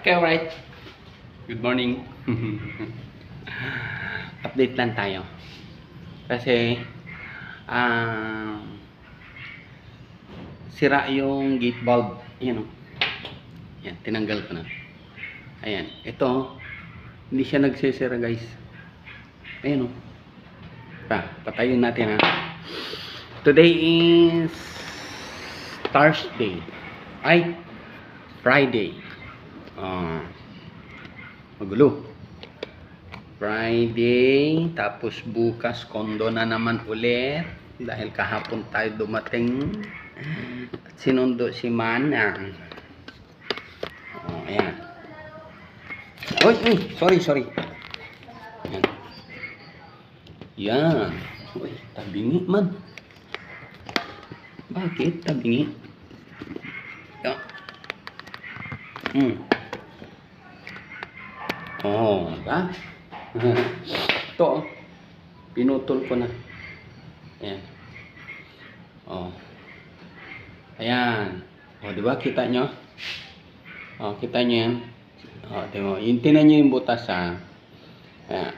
Okay, alright. Good morning. Update lang tayo. Kasi, sira yung gate valve. Ayan o. Ayan, tinanggal ko na. Ayan. Ito, hindi siya nagsisira guys. Ayan o. Patayin natin ha. Today is Thursday. Ay, Friday. Magulo. Friday, tapos bukas kondo na naman ulit dahil kahapon tayo dumating at sinundo si Manang. Ayan. Sorry. Ayan. Yan. Uy, tabingi man. Bakit tabingi? Yan. Diba? Ito, pinutol ko na. Ayan. Ayan. Diba? Kita nyo? Kita nyo yan? Diba? Tinan nyo yung butas ha. Ayan.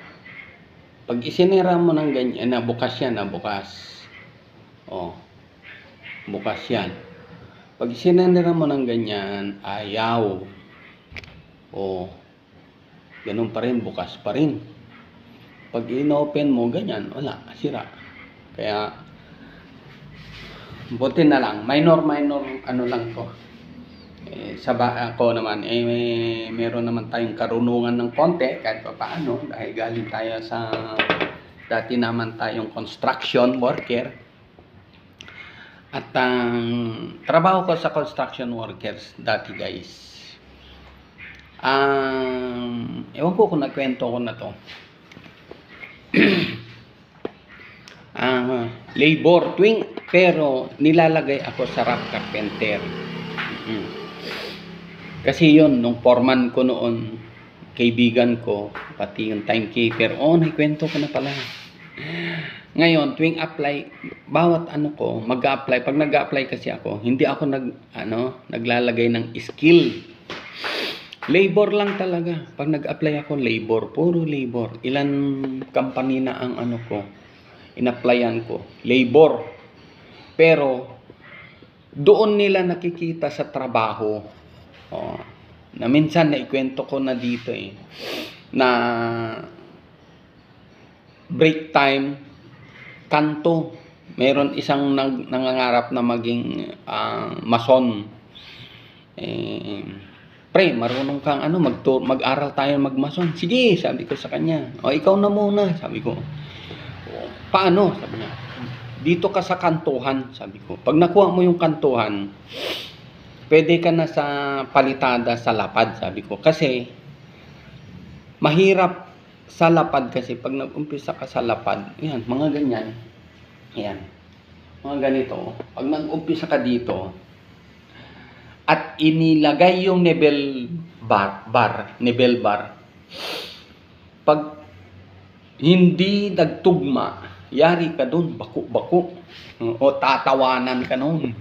Pag isinira mo ng ganyan, bukas yan, bukas. Bukas yan. Pag isinira mo ng ganyan, ayaw. Ganun pa rin, bukas pa rin. Pag in-open mo, ganyan, wala, sira. Kaya, buti na lang, minor, ano lang to. Ako naman, meron naman tayong karunungan ng konti, kahit pa paano, dahil galing tayo sa, dati naman tayong construction worker. At trabaho ko sa construction workers dati guys. Ewan ko kung nagkwento ko na to. Labor twing, pero nilalagay ako sa rough carpenter. Kasi yun, nung foreman ko noon, kaibigan ko, pati yung timekeeper, naikwento ko na pala. Ngayon, tuwing apply, bawat mag-a-apply, pag nag-a-apply kasi ako, hindi ako naglalagay ng skill. Labor lang talaga. Pag nag-apply ako, labor, puro labor. Ilan company na ang in-applyan ko, labor. Pero doon nila nakikita sa trabaho. Na minsan naikwento ko na dito na break time, kanto. Meron isang nangangarap na maging mason. Pre, marunong kang mag-aral tayo magmason. Sige, sabi ko sa kanya. Ikaw na muna, sabi ko. Paano? Sabi niya. Dito ka sa kantuhan, sabi ko. Pag nakuha mo yung kantuhan, pwede ka na sa palitada sa lapad, sabi ko. Kasi, mahirap sa lapad kasi pag nag-umpisa ka sa lapad, yan, mga ganyan. Yan. Mga ganito. Pag nag-umpisa ka dito, at inilagay yung level bar, pag hindi nagtugma, yari ka doon, bako, o tatawanan ka noon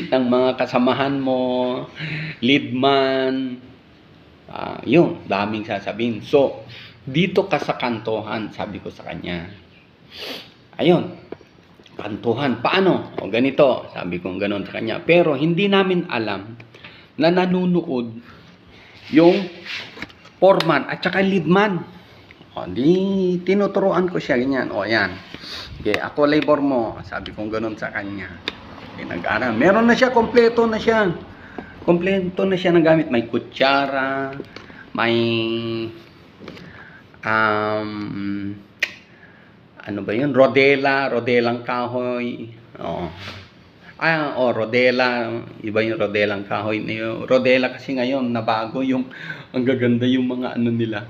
ng mga kasamahan mo, leadman, yun, daming sasabihin. So, dito ka sa kantohan, sabi ko sa kanya. Ayun. Kantuhan. Paano? Ganito. Sabi ko gano'n sa kanya. Pero hindi namin alam na nanunood yung foreman at saka leadman. Di tinuturuan ko siya ganyan. Yan. Okay, ako labor mo. Sabi ko gano'n sa kanya. Nag-aral. Meron na siya. Kompleto na siya ng gamit. May kutsara. May ano ba yun? Rodelang kahoy. Rodela. Iba yung rodelang kahoy. Rodela kasi ngayon, nabago yung, ang gaganda yung mga nila.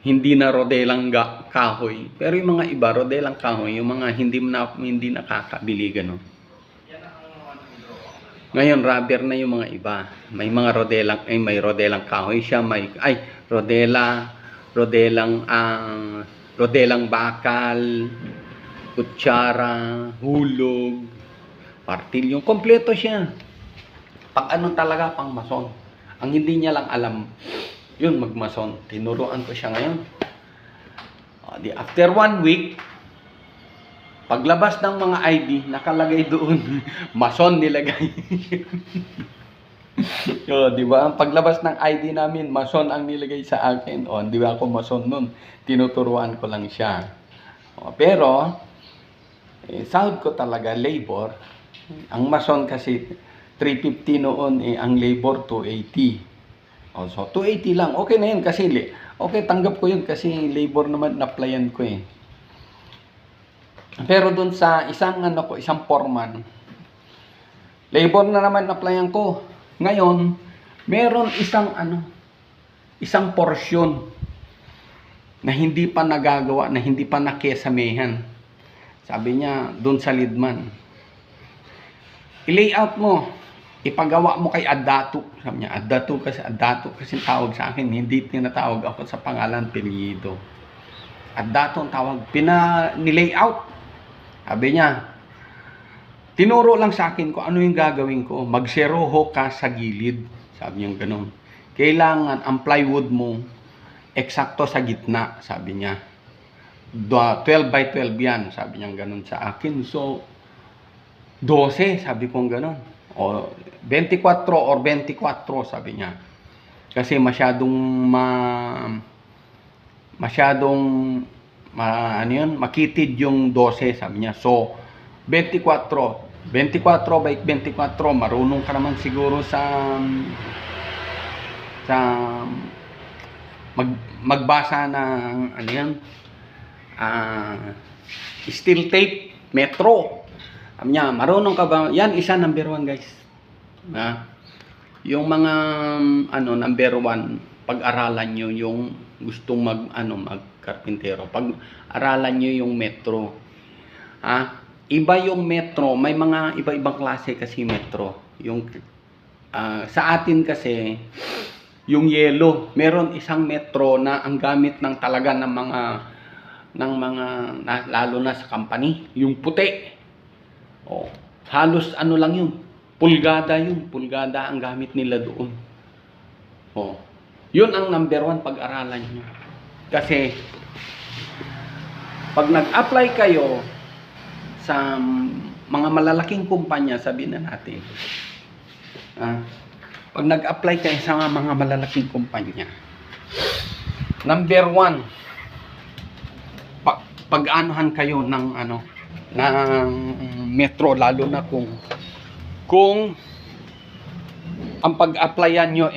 Hindi na rodelang kahoy. Pero yung mga iba, rodelang kahoy, yung mga hindi nakakabili, gano'n. Ngayon, rubber na yung mga iba. May mga may rodelang kahoy siya. Rodelang bakal, kutsara, hulog, partilyo, kompleto siya. Pang ano talaga, pang mason. Ang hindi niya lang alam, yun, magmason. Tinuruan ko siya ngayon. After 1 week, paglabas ng mga ID, nakalagay doon, mason nilagay. Di ba? Ang paglabas ng ID namin, mason ang nilagay sa akin. Di ba ako mason nun? Tinuturuan ko lang siya. Pero, sahod ko talaga labor. Ang mason kasi 350 noon, ang labor 280. So 280 lang. Okay na yun kasi okay, tanggap ko yun kasi labor naman na-applyan ko eh. Pero dun sa isang isang foreman, labor na naman na-applyan ko. Ngayon, meron isang porsyon na hindi pa nagagawa, na hindi pa nakesamehan. Sabi niya, doon sa leadman, i-layout mo, ipagawa mo kay Adato. Sabi niya, Adato kasi tawag sa akin, hindi tinatawag ako sa pangalan, apelyido. Adato ang tawag, ni-layout. Sabi niya, tinuro lang sa akin kung ano yung gagawin ko. Magseroho ka sa gilid. Sabi niya gano'n. Kailangan ang plywood mo eksakto sa gitna. Sabi niya. 12 by 12 yan. Sabi niya gano'n sa akin. So, 12. Sabi ko gano'n. O, 24 or 24. Sabi niya. Kasi makitid yung 12. Sabi niya. So, 24 by 24, marunong ka naman siguro sa magbasa ng steel tape, metro. Sabi niya, marunong ka ba? Yan, isa number 1 guys. Yung mga number 1, pag-aralan nyo yung gustong magkarpintero. Pag-aralan nyo yung metro. Iba yung metro, may mga iba-ibang klase kasi metro. Yung sa atin kasi yung yellow, meron isang metro na ang gamit ng talaga ng mga lalo na sa company, yung puti. Halos lang yun. Pulgada ang gamit nila doon. Yun ang number 1 pag-aralan nyo. Kasi pag nag-apply kayo sa mga malalaking kumpanya, sabihin na natin, pag nag-apply kayo sa mga malalaking kumpanya, number 1, pag-anuhan kayo ng ng metro, lalo na kung ang pag-applyan nyo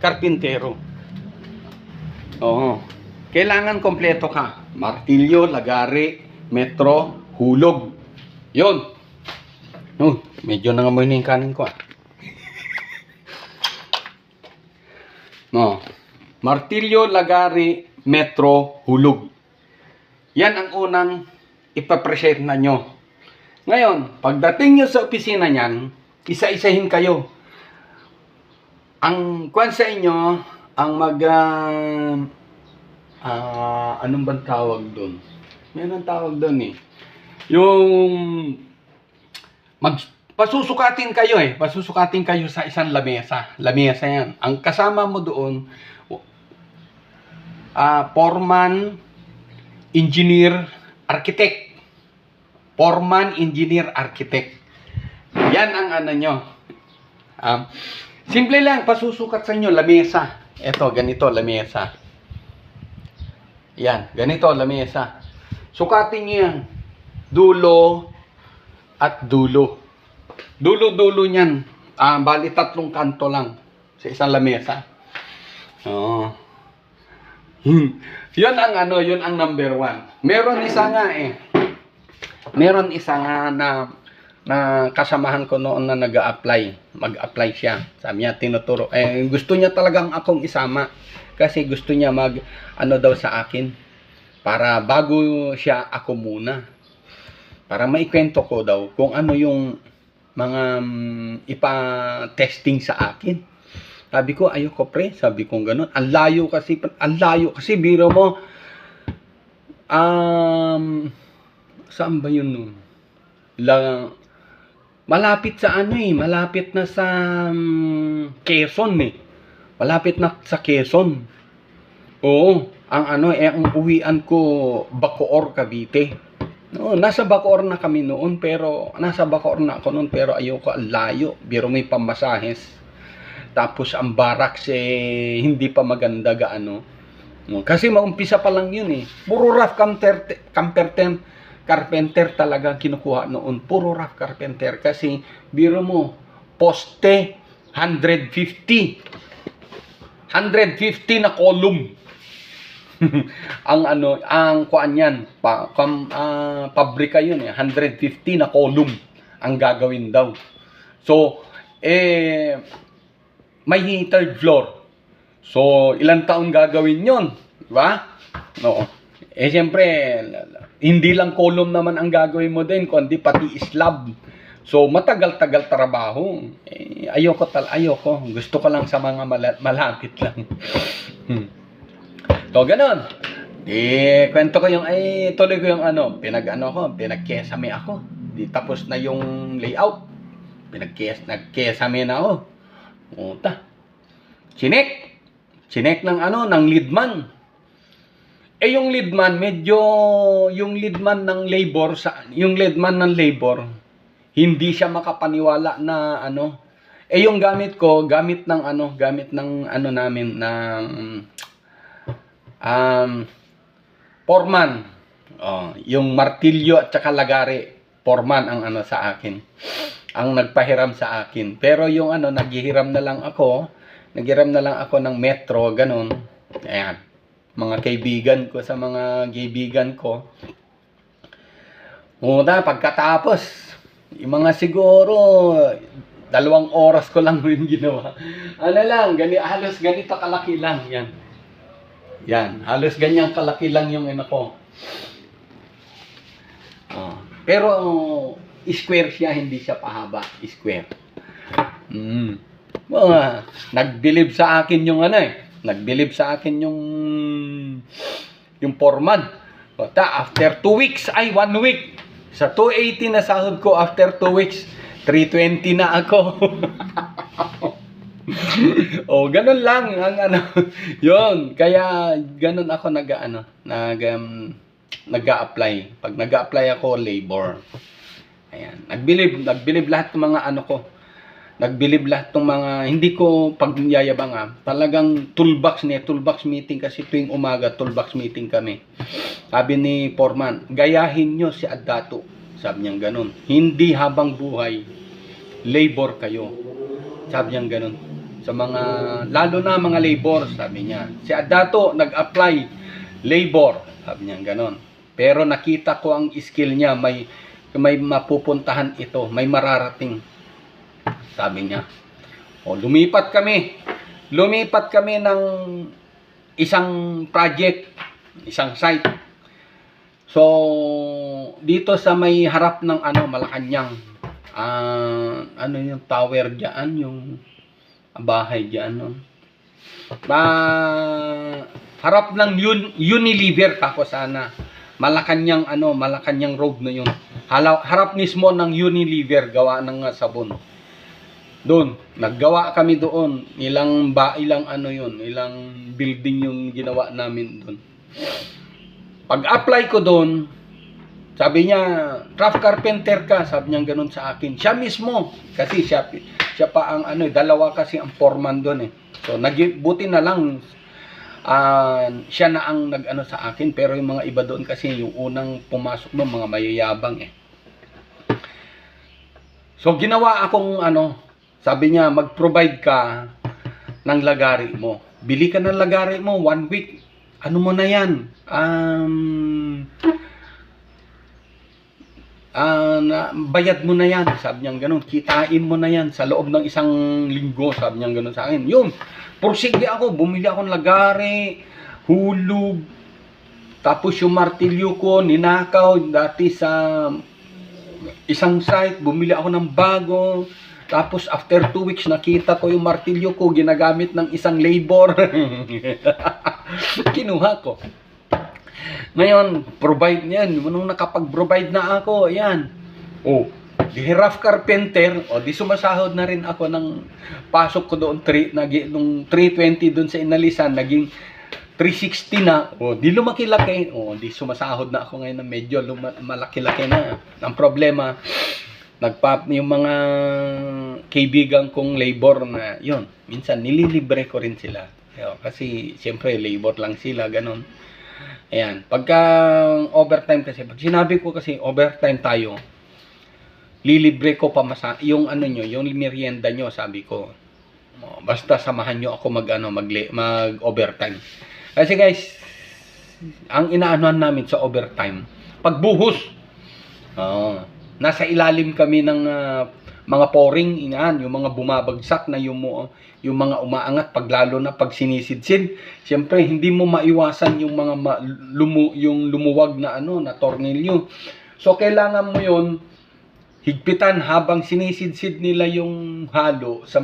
karpintero. Kailangan kompleto ka. Martilyo, lagari, metro, hulog. Yun. Medyo nangamoy na yung kanin ko. Martilyo, lagari, metro, hulog. Yan ang unang ipapresent na nyo. Ngayon, pagdating nyo sa opisina nyan, isa-isahin kayo. Ang kwan sa inyo, ang anong bang tawag doon? Meron tawag doon eh. Yung pasusukatin kayo Pasusukatin kayo sa isang lamesa. Lamesa yan. Ang kasama mo doon, foreman, engineer, architect. Foreman, engineer, architect. Yan ang nyo. Simple lang, pasusukat sa inyo, lamesa. Ito, ganito, lamesa. Yan, ganito, lamesa. Sukatin nyo yan. Dulo at dulo. Dulo-dulo niyan. Bali 3 kanto lang sa isang lamesa. Yun ang number 1. Meron isa nga na kasamahan ko noon na mag-apply siya. Sabi niya, tinuturo. Gusto niya talagang akong isama kasi gusto niya daw sa akin. Para bago siya, ako muna. Para maikwento ko daw kung ano yung mga ipa-testing sa akin. Sabi ko, ayoko pre. Sabi ko gano'n. Ang layo kasi. Biro mo. Saan ba yun nun? malapit sa ano eh, malapit na sa Quezon eh. Malapit na sa Quezon. Oo, ang ano eh, ang uwian ko Bacoor, Cavite. No, nasa Bacoor na kami noon pero nasa Bacoor na ako noon pero ayoko ang layo. Biro may pamasahes. Tapos ang barracks eh hindi pa maganda gaano. No, kasi maumpisa pa lang yun eh. Puro rough carpenter talaga kinukuha noon. Puro rough carpenter kasi biro mo poste 150 na column. Ang ano, ang kuan yan, pabrika yun eh, 150 na column ang gagawin daw. So, may third floor. So, ilang taon gagawin yon, di ba? No. Siyempre, hindi lang column naman ang gagawin mo din, kundi pati slab. So, matagal-tagal trabaho. Ayoko. Gusto ko lang sa mga malapit lang. So, ganun. Kwento ko yung, tuloy ko yung ano, pinagkesame ako. Tapos na yung layout. Nagkesame na ako. Puta. Chinek ng ano, ng leadman. Yung leadman, yung leadman ng labor, hindi siya makapaniwala na ano. Yung gamit ng ano namin, ng foreman. Yung martilyo at saka lagari, foreman ang ano sa akin. Ang nagpahiram sa akin. Pero yung ano, naghihiram na lang ako ng metro, ganun. Ayan. Mga kaibigan ko. Pagkatapos, yung mga siguro 2 oras ko lang yung ginawa. Ano lang, halos ganito kalaki lang. Yan, halos ganyan kalaki lang yung ano ko. Pero square siya, hindi siya pahaba, square. Nagbilib sa akin yung ano eh. Nagbilib sa akin yung foreman. After 2 weeks, 1 week. Sa 280 na sahod ko, after 2 weeks, 320 na ako. Ganun lang ang ano. Yun, kaya ganun ako nag-a-apply. Pag nag-a-apply ako, labor. Ayan, nagbilib lahat ng mga ano ko. Nagbilib lahat ng mga, hindi ko pagyayabang talagang toolbox meeting kasi tuwing umaga, toolbox meeting kami. Sabi ni Foreman, gayahin nyo si Addato. Sabi niya ganun. Hindi habang buhay, labor kayo. Sabi niya ganun. Sa mga, lalo na mga labor, sabi niya. Si Addato, nag-apply, labor. Sabi niya ganun. Pero nakita ko ang skill niya, may mapupuntahan ito, may mararating. Sabi niya. Lumipat kami ng isang project, isang site. So, dito sa may harap ng ano, Malacanang, ano yung tower diyan, yung bahay diyan, no? Harap ng Unilever kako sana. Malacanang Road na yun. Harap mismo ng Unilever, gawa ng sabon. Doon, naggawa kami doon. Ilang building yung ginawa namin doon. Pag-apply ko doon, sabi niya, rough carpenter ka, sabi niya ganun sa akin. Siya mismo, kasi siya pa ang dalawa kasi ang foreman doon eh. So, buti na lang, siya na ang nag-ano sa akin, pero yung mga iba doon kasi yung unang pumasok doon, mga mayayabang eh. So, ginawa akong sabi niya, mag-provide ka ng lagari mo. Bili ka ng lagari mo, 1 week. Ano mo na yan? Bayad mo na yan. Sabi niya ganun. Kitain mo na yan sa loob ng 1 linggo. Sabi niya ganun sa akin. Yun. Pursige ako. Bumili ako ng lagari, hulog. Tapos yung martilyo ko, ninakaw. Dati sa isang site, bumili ako ng bago. Tapos after 2 weeks nakita ko yung martilyo ko ginagamit ng isang labor. Kinuha ko. Ngayon, provide niyan. Nung nakapag-provide na ako, ayan. di rough carpenter, o di sumasahod na rin ako ng pasok ko doon, nung 320 doon sa inalisan, naging 360 na, o di lumaki-laki, o di sumasahod na ako ngayon na medyo malaki-laki na. Ang problema, yung mga kaibigan kong labor na, yun, minsan nililibre ko rin sila. Kasi siyempre labor lang sila, ganun. Ayan, pagka overtime kasi, pag sinabi ko kasi overtime tayo, lilibre ko pa yung ano nyo, yung merienda nyo, sabi ko. Basta samahan nyo ako mag overtime. Kasi guys, ang inaanuhan namin sa overtime, pagbuhos. Nasa ilalim kami ng mga pouring, yung mga bumabagsak na yung mga umaangat, lalo na pag sinisidsid. Siyempre, hindi mo maiwasan yung mga yung lumuwag na na tornilyo. So, kailangan mo yun higpitan habang sinisidsid nila yung halo sa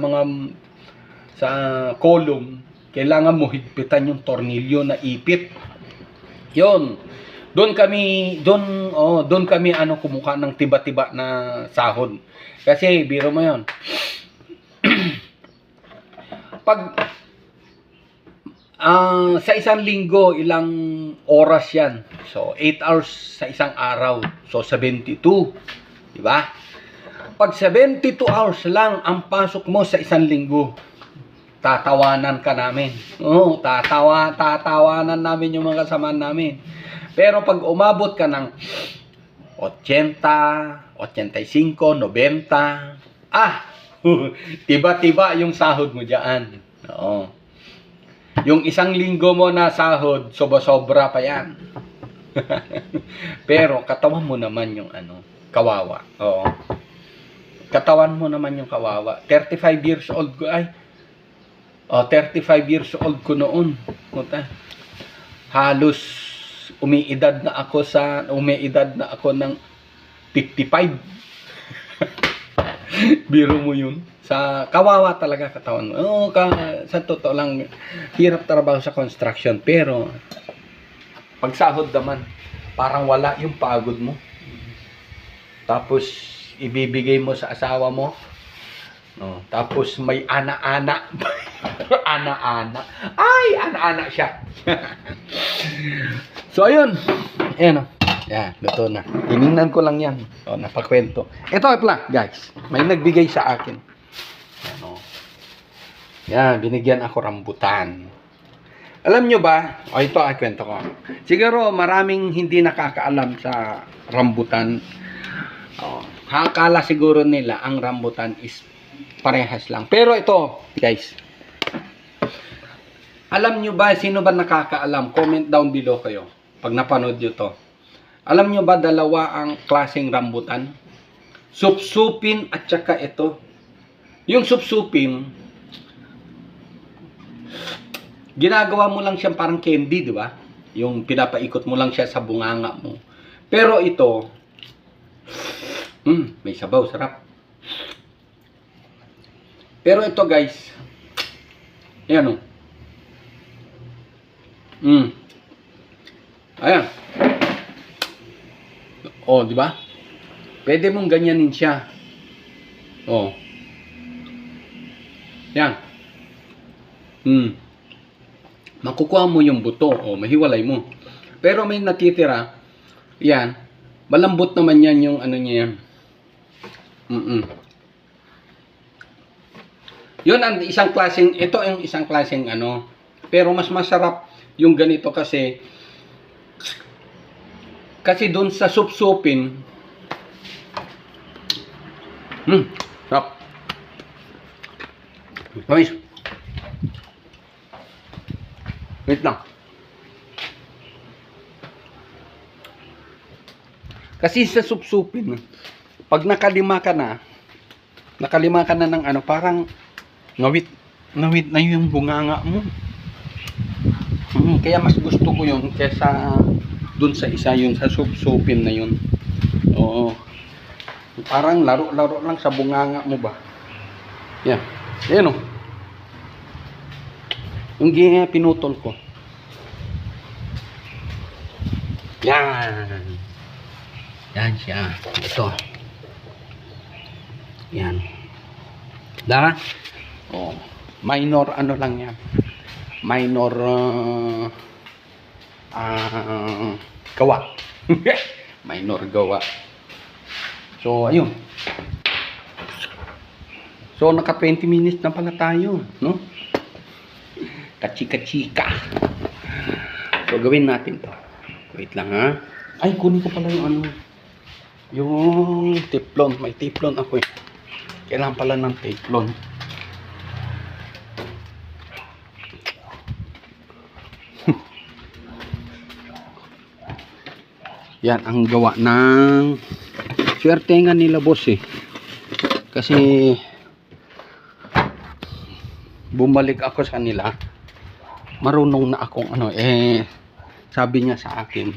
column. Kailangan mo higpitan yung tornilyo na ipit. Yun. Doon kami kumuha ng tiba-tiba na sahod. Kasi biro mo yun. Pag sa isang linggo, ilang oras yan? So, 8 hours sa isang araw. So, 72. Diba? Pag 72 hours lang ang pasok mo sa isang linggo, tatawanan ka namin. Tatawanan namin yung mga kasamahan namin. Pero pag umabot ka ng 80, 85, 90, tiba-tiba yung sahod mo dyan. Oo. Yung isang linggo mo na sahod, sobra-sobra pa yan. Pero katawan mo naman yung kawawa. Oo. Katawan mo naman yung kawawa. 35 years old ko 35 years old ko noon. Halos umiidad na ako ng 55. Biro mo yun. Sa kawawa talaga katawan mo. Sa totoo lang, hirap trabaho sa construction. Pero pag sahod naman, parang wala yung pagod mo. Tapos ibibigay mo sa asawa mo. Tapos may ana-ana. Ana-ana. Ay, ana-ana siya. So, ayun. Ayan. Yan, luto na. Tinignan ko lang yan. Napakwento. Ito pala, guys. May nagbigay sa akin. Yan, binigyan ako rambutan. Alam nyo ba? Ito ay kwento ko. Siguro maraming hindi nakakaalam sa rambutan. Akala siguro nila ang rambutan is parehas lang. Pero ito, guys. Alam nyo ba, sino ba nakakaalam? Comment down below kayo pag napanood nyo to. Alam nyo ba, dalawa ang klaseng rambutan? Supsupin at saka ito. Yung supsupin, ginagawa mo lang siyang parang candy, di ba? Yung pinapaikot mo lang siya sa bunganga mo. Pero ito, may sabaw, sarap. Pero ito, guys, ayan o. Ayan. Di ba? Pwede mong ganyanin siya. Yan. Makukuha mo yung buto. Mahiwalay mo. Pero may natitira. Yan. Malambot naman yan yung niya yan. Yun ang isang klaseng, ito ang isang klaseng Pero mas masarap yung ganito kasi doon sa supsupin, sarap. Guys, wait lang. Kasi sa supsupin, pag nakalima ka na ng parang ngawit na yung bunganga mo. Kaya mas gusto ko yun kesa dun sa isa yung sa supsupin na yun. Parang laro-laro lang sa bunganga mo ba. Yan. Ayan o. Yung pinutol ko. Yan. Yan siya. Ito. Yan. Da? Oh, minor ano lang yan. Minor gawa. Minor gawa. So, ayun. So, naka 20 minutes na pala tayo, no? Kachika-chika. So, gawin natin to. Wait lang, ha? Ay, kunin ko pala yung ano. Yung teflon. May teflon ako eh. Kailangan pala ng teflon. Yan ang gawa ng swerte nga nila boss eh. Kasi bumalik ako sa nila. Marunong na akong ano eh, sabi niya sa akin,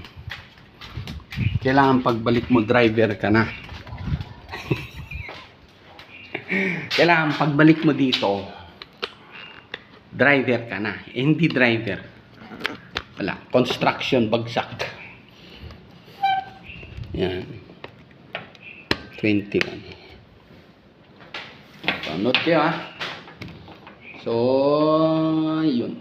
kailangan pagbalik mo driver ka na. Kailangan pagbalik mo dito driver ka na. Eh, hindi driver. Wala, construction bagsak. Yan. 21. Panot kayo ha. So, yun.